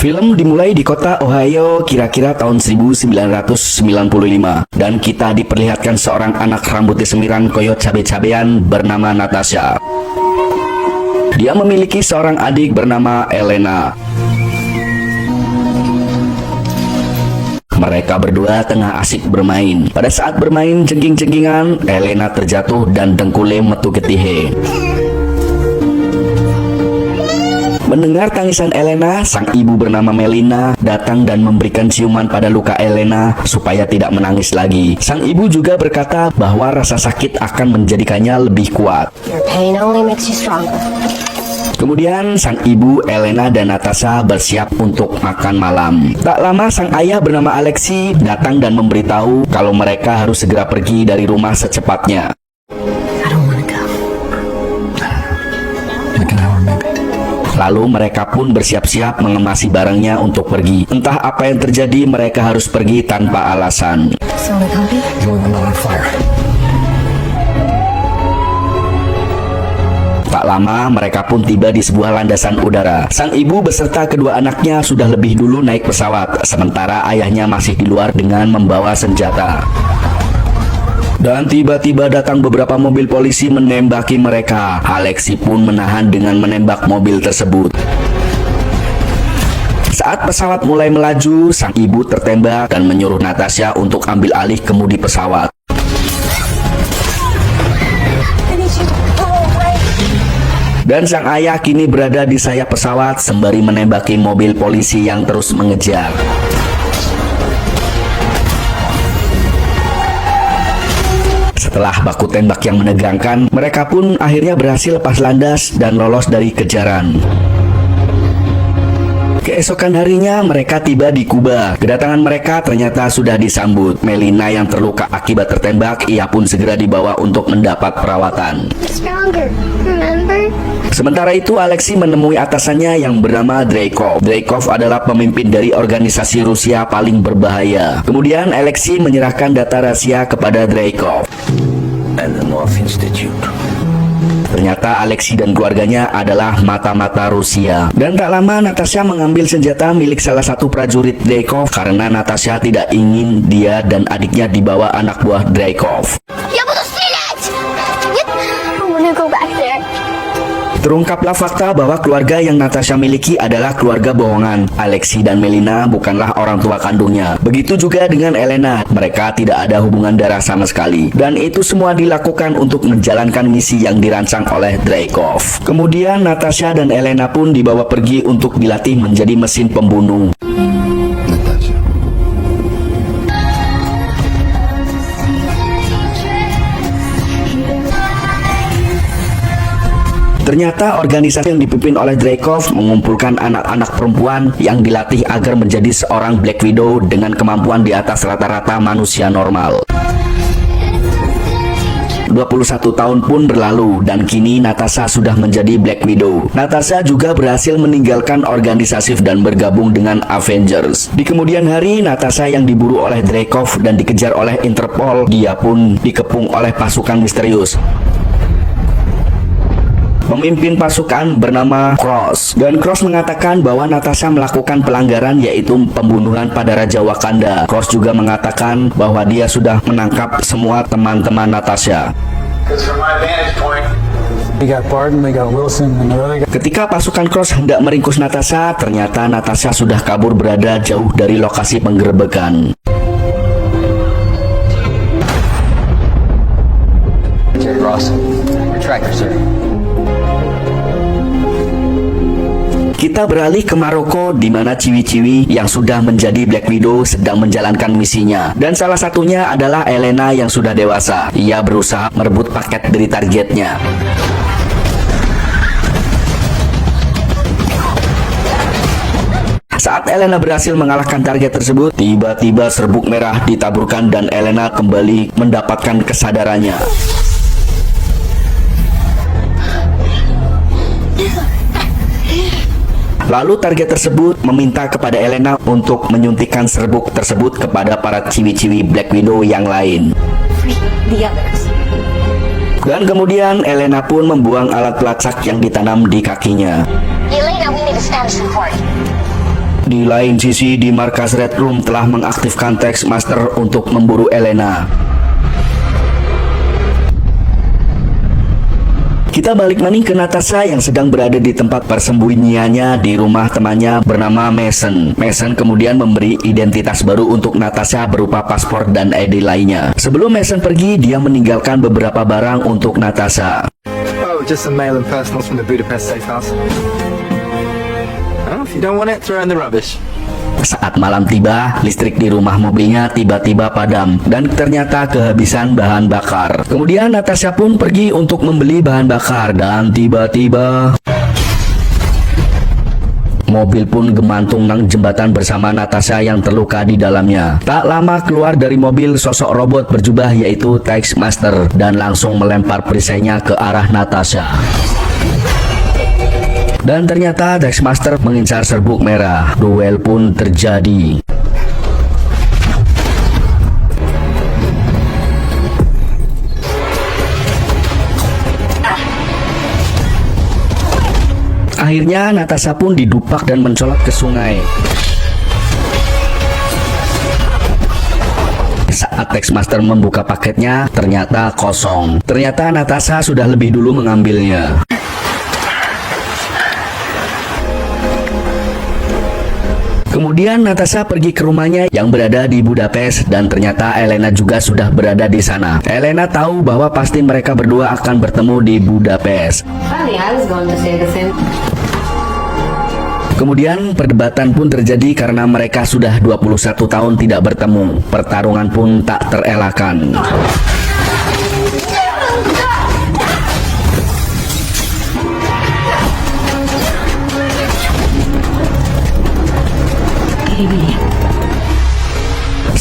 Film dimulai di kota Ohio kira-kira tahun 1995 dan kita diperlihatkan seorang anak rambutnya semiran koyot cabe-cabean bernama Natasha. Dia memiliki seorang adik bernama Elena. Mereka berdua tengah asik bermain. Pada saat bermain jengking-jengkingan, Elena terjatuh dan dengkulnya metu getihe. Mendengar tangisan Elena, sang ibu bernama Melina datang dan memberikan ciuman pada luka Elena supaya tidak menangis lagi. Sang ibu juga berkata bahwa rasa sakit akan menjadikannya lebih kuat. Your pain only makes you stronger. Kemudian sang ibu, Elena dan Natasha bersiap untuk makan malam. Tak lama sang ayah bernama Alexi datang dan memberitahu kalau mereka harus segera pergi dari rumah secepatnya. I don't wanna go. Like an hour maybe. Lalu mereka pun bersiap-siap mengemasi barangnya untuk pergi. Entah apa yang terjadi, mereka harus pergi tanpa alasan. So wanna coffee? You want another fire? Tak lama mereka pun tiba di sebuah landasan udara. Sang ibu beserta kedua anaknya sudah lebih dulu naik pesawat, sementara ayahnya masih di luar dengan membawa senjata. Dan tiba-tiba datang beberapa mobil polisi menembaki mereka. Alexi pun menahan dengan menembak mobil tersebut. Saat pesawat mulai melaju, sang ibu tertembak dan menyuruh Natasha untuk ambil alih kemudi pesawat. Dan sang ayah kini berada di sayap pesawat sembari menembaki mobil polisi yang terus mengejar. Setelah baku tembak yang menegangkan, mereka pun akhirnya berhasil lepas landas dan lolos dari kejaran. Keesokan harinya mereka tiba di Kuba. Kedatangan mereka ternyata sudah disambut. Melina yang terluka akibat tertembak, ia pun segera dibawa untuk mendapat perawatan. Stronger, remember? Sementara itu Alexi menemui atasannya yang bernama Dreykov. Dreykov adalah pemimpin dari organisasi Rusia paling berbahaya. Kemudian Alexi menyerahkan data rahasia kepada Dreykov. Ternyata Alexi dan keluarganya adalah mata-mata Rusia. Dan tak lama Natasha mengambil senjata milik salah satu prajurit Dreykov karena Natasha tidak ingin dia dan adiknya dibawa anak buah Dreykov. Я буду стрелять! I wanna go back there. Terungkaplah fakta bahwa keluarga yang Natasha miliki adalah keluarga bohongan. Alexi dan Melina bukanlah orang tua kandungnya. Begitu juga dengan Elena. Mereka tidak ada hubungan darah sama sekali. Dan itu semua dilakukan untuk menjalankan misi yang dirancang oleh Dreykov. Kemudian Natasha dan Elena pun dibawa pergi untuk dilatih menjadi mesin pembunuh. Natasha. Ternyata organisasi yang dipimpin oleh Dreykov mengumpulkan anak-anak perempuan yang dilatih agar menjadi seorang Black Widow dengan kemampuan di atas rata-rata manusia normal. 21 tahun pun berlalu dan kini Natasha sudah menjadi Black Widow. Natasha juga berhasil meninggalkan organisasi dan bergabung dengan Avengers. Di kemudian hari, Natasha yang diburu oleh Dreykov dan dikejar oleh Interpol, dia pun dikepung oleh pasukan misterius. Pemimpin pasukan bernama Cross, dan Cross mengatakan bahwa Natasha melakukan pelanggaran yaitu pembunuhan pada Raja Wakanda. Cross juga mengatakan bahwa dia sudah menangkap semua teman-teman Natasha. We got Barton, we got Wilson, and the other guy. Ketika pasukan Cross hendak meringkus Natasha, ternyata Natasha sudah kabur berada jauh dari lokasi penggerebekan. Ross, retract, sir. Kita beralih ke Maroko di mana Ciwi-Ciwi yang sudah menjadi Black Widow sedang menjalankan misinya. Dan salah satunya adalah Elena yang sudah dewasa. Ia berusaha merebut paket dari targetnya. Saat Elena berhasil mengalahkan target tersebut, tiba-tiba serbuk merah ditaburkan dan Elena kembali mendapatkan kesadarannya. Lalu target tersebut meminta kepada Elena untuk menyuntikkan serbuk tersebut kepada para ciwi-ciwi Black Widow yang lain. The others. Dan kemudian Elena pun membuang alat pelacak yang ditanam di kakinya. Elena, we need a status report. Di lain sisi, di markas Red Room telah mengaktifkan Taskmaster untuk memburu Elena. Kita balik maning ke Natasha yang sedang berada di tempat persembunyiannya di rumah temannya bernama Mason. Mason kemudian memberi identitas baru untuk Natasha berupa paspor dan ID lainnya. Sebelum Mason pergi, dia meninggalkan beberapa barang untuk Natasha. Oh, just some mail and personals from the Budapest safe house. Well, if you don't want it, throw it in the rubbish. Saat malam tiba, listrik di rumah mobilnya tiba-tiba padam dan ternyata kehabisan bahan bakar. Kemudian Natasha pun pergi untuk membeli bahan bakar dan tiba-tiba mobil pun gemantung nang jembatan bersama Natasha yang terluka di dalamnya. Tak lama keluar dari mobil sosok robot berjubah yaitu Taskmaster dan langsung melempar perisainya ke arah Natasha. Dan ternyata Taskmaster mengincar serbuk merah. Duel pun terjadi. Akhirnya Natasha pun didupak dan mencolot ke sungai. Saat Taskmaster membuka paketnya, ternyata kosong. Ternyata Natasha sudah lebih dulu mengambilnya. Kemudian Natasha pergi ke rumahnya yang berada di Budapest dan ternyata Elena juga sudah berada di sana. Elena tahu bahwa pasti mereka berdua akan bertemu di Budapest. Funny, I was going to say the same. Kemudian perdebatan pun terjadi karena mereka sudah 21 tahun tidak bertemu. Pertarungan pun tak terelakkan.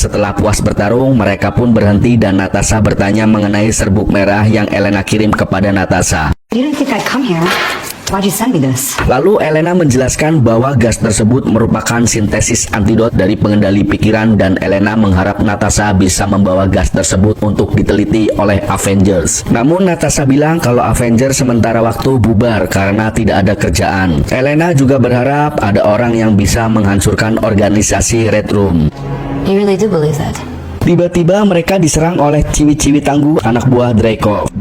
Setelah puas bertarung, mereka pun berhenti dan Natasha bertanya mengenai serbuk merah yang Elena kirim kepada Natasha. You didn't think I'd come here. Why'd you send me this? Lalu Elena menjelaskan bahwa gas tersebut merupakan sintesis antidot dari pengendali pikiran dan Elena mengharap Natasha bisa membawa gas tersebut untuk diteliti oleh Avengers. Namun Natasha bilang kalau Avengers sementara waktu bubar karena tidak ada kerjaan. Elena juga berharap ada orang yang bisa menghancurkan organisasi Red Room. You really do believe that? Tiba-tiba mereka diserang oleh ciwi-ciwi tangguh anak buah Dreykov.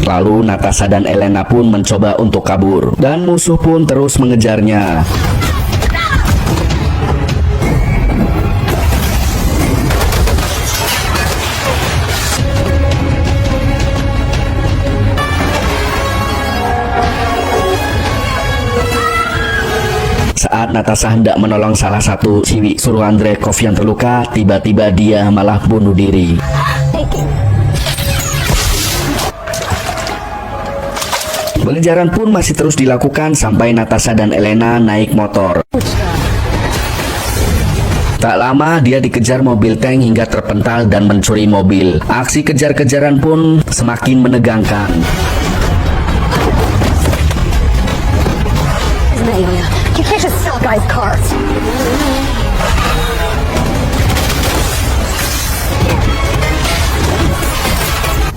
Lalu Natasha dan Elena pun mencoba untuk kabur dan musuh pun terus mengejarnya. Saat Natasha hendak menolong salah satu ciwi suruhan Dreykov yang terluka, tiba-tiba dia malah bunuh diri. Pengejaran pun masih terus dilakukan sampai Natasha dan Elena naik motor. Tak lama dia dikejar mobil tank hingga terpental dan mencuri mobil. Aksi kejar-kejaran pun semakin menegangkan. Isn't that Ilya? You can't just sell guys' cars.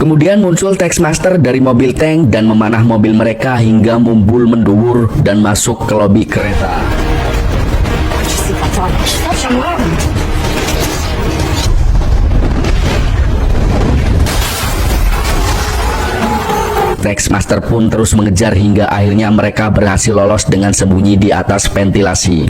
Kemudian muncul Taskmaster dari mobil tank dan memanah mobil mereka hingga mumbul mendubur dan masuk ke lobi kereta. See what's on. Such a moment. Taskmaster pun terus mengejar hingga akhirnya mereka berhasil lolos dengan sembunyi di atas ventilasi.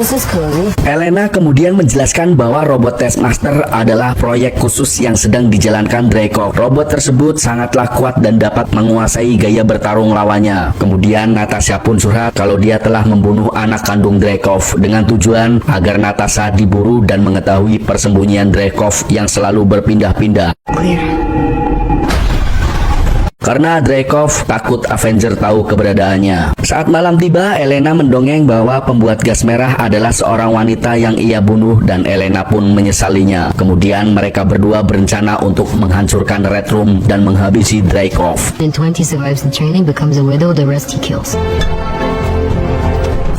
This is cozy. Elena kemudian menjelaskan bahwa robot Taskmaster adalah proyek khusus yang sedang dijalankan Dreykov. Robot tersebut sangatlah kuat dan dapat menguasai gaya bertarung lawannya. Kemudian Natasha pun curhat kalau dia telah membunuh anak kandung Dreykov dengan tujuan agar Natasha diburu dan mengetahui persembunyian Dreykov yang selalu berpindah-pindah. Karena Dreykov takut Avenger tahu keberadaannya. Saat malam tiba, Elena mendongeng bahwa pembuat gas merah adalah seorang wanita yang ia bunuh dan Elena pun menyesalinya. Kemudian mereka berdua berencana untuk menghancurkan Red Room dan menghabisi Dreykov. Then 20 survives the training, becomes a widow, the rest he kills.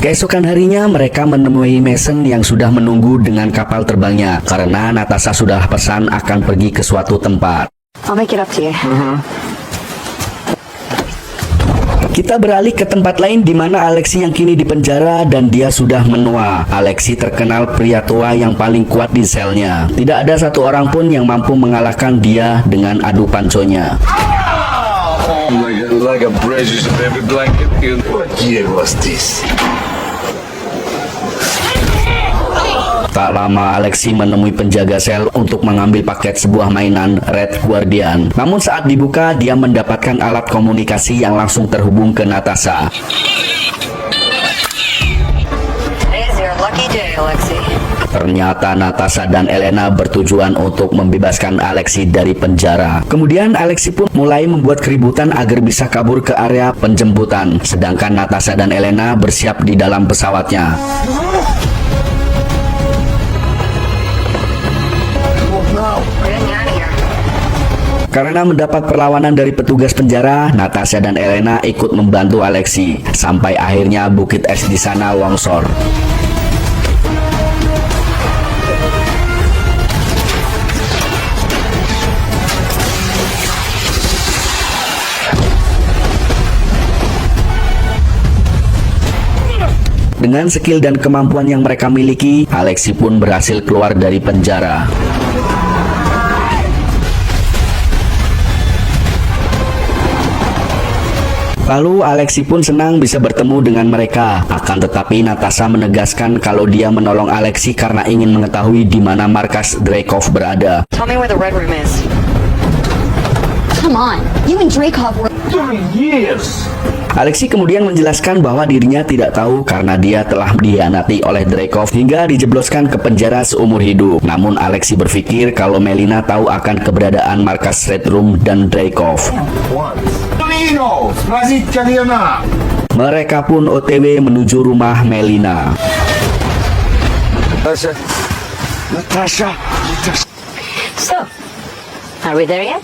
Keesokan harinya mereka menemui Mason yang sudah menunggu dengan kapal terbangnya karena Natasha sudah pesan akan pergi ke suatu tempat. I'll make it up to you. Kita beralih ke tempat lain di mana Alexi yang kini dipenjara dan dia sudah menua. Alexi terkenal pria tua yang paling kuat di selnya. Tidak ada satu orang pun yang mampu mengalahkan dia dengan adu panconya. Like a precious baby blanket. What year was this? Tak lama Alexi menemui penjaga sel untuk mengambil paket sebuah mainan Red Guardian. Namun saat dibuka, dia mendapatkan alat komunikasi yang langsung terhubung ke Natasha. Today's your lucky day, Alexi. Ternyata Natasha dan Elena bertujuan untuk membebaskan Alexi dari penjara. Kemudian Alexi pun mulai membuat keributan agar bisa kabur ke area penjemputan. Sedangkan Natasha dan Elena bersiap di dalam pesawatnya. Karena mendapat perlawanan dari petugas penjara, Natasha dan Elena ikut membantu Alexi. Sampai akhirnya bukit es di sana longsor. Dengan skill dan kemampuan yang mereka miliki, Alexi pun berhasil keluar dari penjara. Lalu Alexi pun senang bisa bertemu dengan mereka. Akan tetapi Natasha menegaskan kalau dia menolong Alexi karena ingin mengetahui di mana markas Dreykov berada. Tell me where the Red Room is. Come on. You and Dreykov were... Alexi kemudian menjelaskan bahwa dirinya tidak tahu karena dia telah dikhianati oleh Dreykov hingga dijebloskan ke penjara seumur hidup. Namun Alexi berpikir kalau Melina tahu akan keberadaan markas Red Room dan Dreykov. Mereka pun OTW menuju rumah Melina. Natasha. So, are we there yet?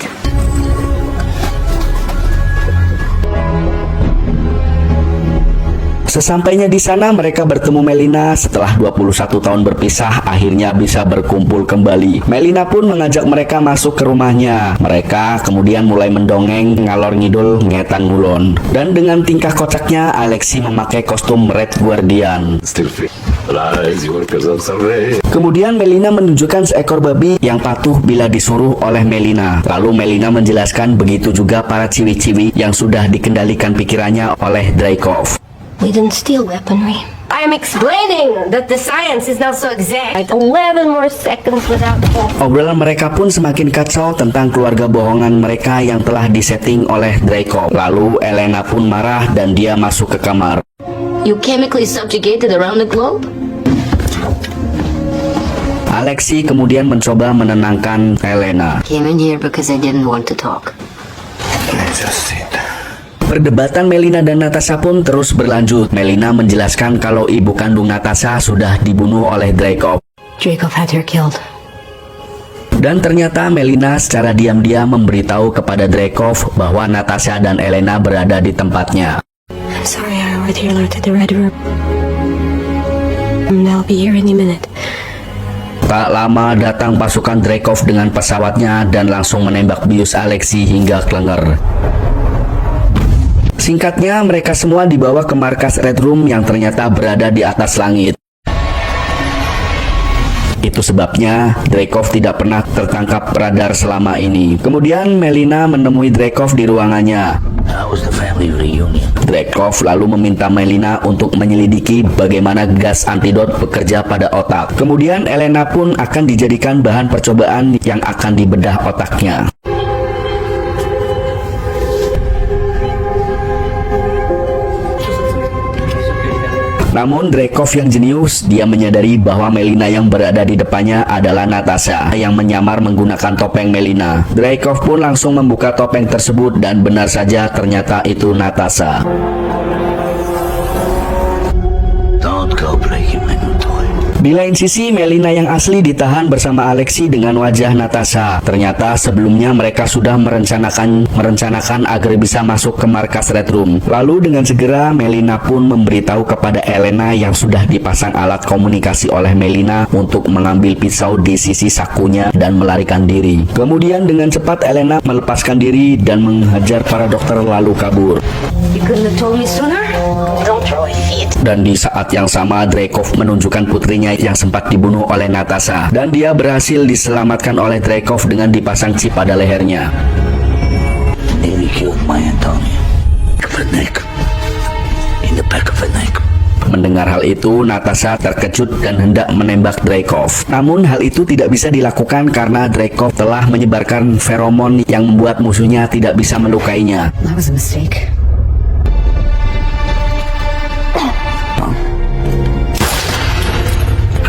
Sesampainya di sana mereka bertemu Melina. Setelah 21 tahun berpisah, akhirnya bisa berkumpul kembali. Melina pun mengajak mereka masuk ke rumahnya. Mereka kemudian mulai mendongeng ngalor ngidul ngetan ngulon. Dan dengan tingkah kocaknya, Alexi memakai kostum Red Guardian. Kemudian Melina menunjukkan seekor babi yang patuh bila disuruh oleh Melina. Lalu Melina menjelaskan begitu juga para ciwi-ciwi yang sudah dikendalikan pikirannya oleh Dreykov. We didn't steal weaponry. I'm explaining that the science is now so exact. 11 more seconds without hope. Obrolan mereka pun semakin kacau tentang keluarga bohongan mereka yang telah disetting oleh Dreykov. Lalu Elena pun marah dan dia masuk ke kamar. You chemically subjugated around the globe? Alexi kemudian mencoba menenangkan Elena. Came in here because I didn't want to talk. Perdebatan Melina dan Natasha pun terus berlanjut. Melina menjelaskan kalau ibu kandung Natasha sudah dibunuh oleh Dreykov. Dreykov had her killed. Dan ternyata Melina secara diam-diam memberitahu kepada Dreykov bahwa Natasha dan Elena berada di tempatnya. I'm sorry I already alerted the Red Room. They'll be here any minute. Tak lama datang pasukan Dreykov dengan pesawatnya dan langsung menembak bius Alexi hingga klenger. Singkatnya, mereka semua dibawa ke markas Red Room yang ternyata berada di atas langit. Itu sebabnya Dreykov tidak pernah tertangkap radar selama ini. Kemudian Melina menemui Dreykov di ruangannya. Dreykov lalu meminta Melina untuk menyelidiki bagaimana gas antidot bekerja pada otak. Kemudian Elena pun akan dijadikan bahan percobaan yang akan dibedah otaknya. Namun Dreykov yang jenius, dia menyadari bahwa Melina yang berada di depannya adalah Natasha yang menyamar menggunakan topeng Melina. Dreykov pun langsung membuka topeng tersebut dan benar saja ternyata itu Natasha. Di lain sisi, Melina yang asli ditahan bersama Alexei dengan wajah Natasha. Ternyata sebelumnya mereka sudah merencanakan agar bisa masuk ke markas Red Room. Lalu dengan segera Melina pun memberitahu kepada Elena yang sudah dipasang alat komunikasi oleh Melina untuk mengambil pisau di sisi sakunya dan melarikan diri. Kemudian dengan cepat Elena melepaskan diri dan menghajar para dokter lalu kabur. You couldn't have told me sooner? Don't throw a fit. Dan di saat yang sama Dreykov menunjukkan putrinya yang sempat dibunuh oleh Natasha, dan dia berhasil diselamatkan oleh Dreykov dengan dipasang chip pada lehernya. Nearly killed my Antonia. Of her neck. In the back of her neck. Mendengar hal itu, Natasha terkejut dan hendak menembak Dreykov. Namun hal itu tidak bisa dilakukan karena Dreykov telah menyebarkan feromon yang membuat musuhnya tidak bisa melukainya. That was a mistake.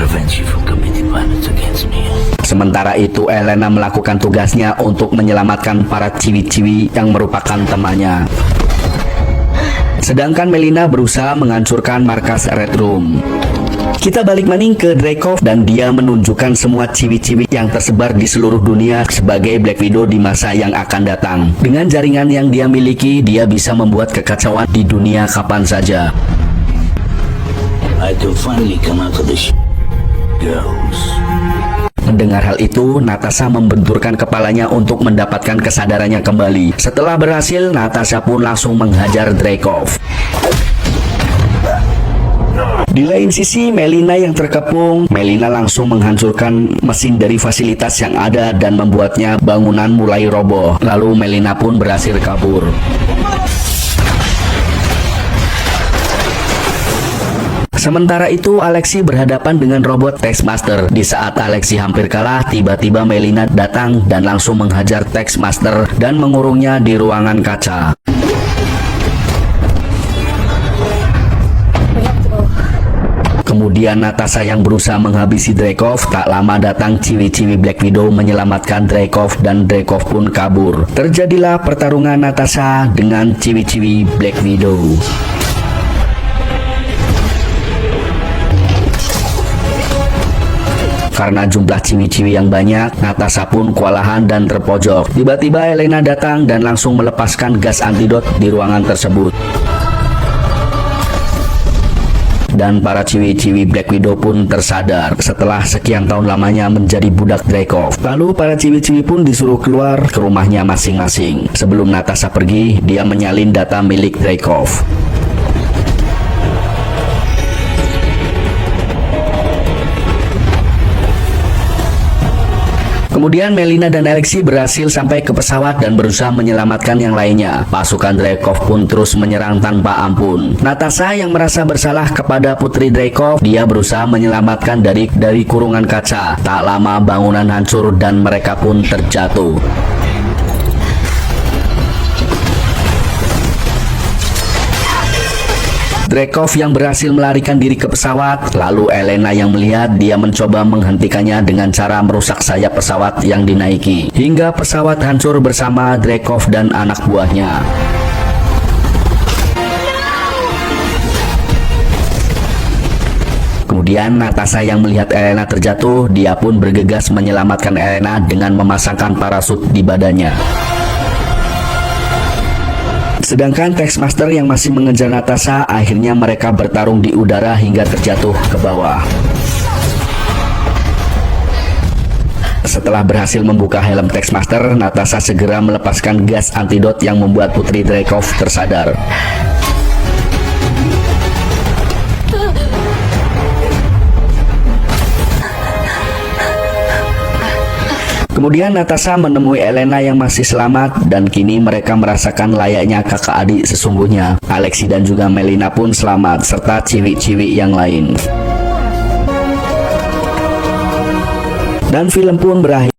Prevents you from committing violence against me. Sementara itu, Elena melakukan tugasnya untuk menyelamatkan para ciwi-ciwi yang merupakan temannya. Sedangkan Melina berusaha menghancurkan markas Red Room. Kita balik maning ke Dreykov dan dia menunjukkan semua ciwi-ciwi yang tersebar di seluruh dunia sebagai Black Widow di masa yang akan datang. Dengan jaringan yang dia miliki, dia bisa membuat kekacauan di dunia kapan saja. I do finally come out of this girls. Mendengar hal itu, Natasha membenturkan kepalanya untuk mendapatkan kesadarannya kembali. Setelah berhasil, Natasha pun langsung menghajar Dreykov. Di lain sisi, Melina yang terkepung, Melina langsung menghancurkan mesin dari fasilitas yang ada dan membuatnya bangunan mulai roboh. Lalu Melina pun berhasil kabur. Sementara itu, Alexei berhadapan dengan robot Taskmaster. Di saat Alexei hampir kalah, tiba-tiba Melina datang dan langsung menghajar Taskmaster dan mengurungnya di ruangan kaca. Kemudian Natasha yang berusaha menghabisi Dreykov, tak lama datang ciwi-ciwi Black Widow menyelamatkan Dreykov dan Dreykov pun kabur. Terjadilah pertarungan Natasha dengan ciwi-ciwi Black Widow. Karena jumlah ciwi-ciwi yang banyak, Natasha pun kewalahan dan terpojok. Tiba-tiba Elena datang dan langsung melepaskan gas antidot di ruangan tersebut. Dan para ciwi-ciwi Black Widow pun tersadar setelah sekian tahun lamanya menjadi budak Dreykov. Lalu para ciwi-ciwi pun disuruh keluar ke rumahnya masing-masing. Sebelum Natasha pergi, dia menyalin data milik Dreykov. Kemudian Melina dan Alexei berhasil sampai ke pesawat dan berusaha menyelamatkan yang lainnya. Pasukan Dreykov pun terus menyerang tanpa ampun. Natasha yang merasa bersalah kepada putri Dreykov, dia berusaha menyelamatkan dari kurungan kaca. Tak lama bangunan hancur dan mereka pun terjatuh. Dreykov yang berhasil melarikan diri ke pesawat, lalu Elena yang melihat, dia mencoba menghentikannya dengan cara merusak sayap pesawat yang dinaiki, hingga pesawat hancur bersama Dreykov dan anak buahnya. Kemudian Natasha yang melihat Elena terjatuh, dia pun bergegas menyelamatkan Elena dengan memasangkan parasut di badannya. Sedangkan Taskmaster yang masih mengejar Natasha, akhirnya mereka bertarung di udara hingga terjatuh ke bawah. Setelah berhasil membuka helm Taskmaster, Natasha segera melepaskan gas antidot yang membuat putri Dreykov tersadar. Kemudian Natasha menemui Elena yang masih selamat dan kini mereka merasakan layaknya kakak adik sesungguhnya. Alexei dan juga Melina pun selamat serta ciwi-ciwi yang lain. Dan film pun berakhir.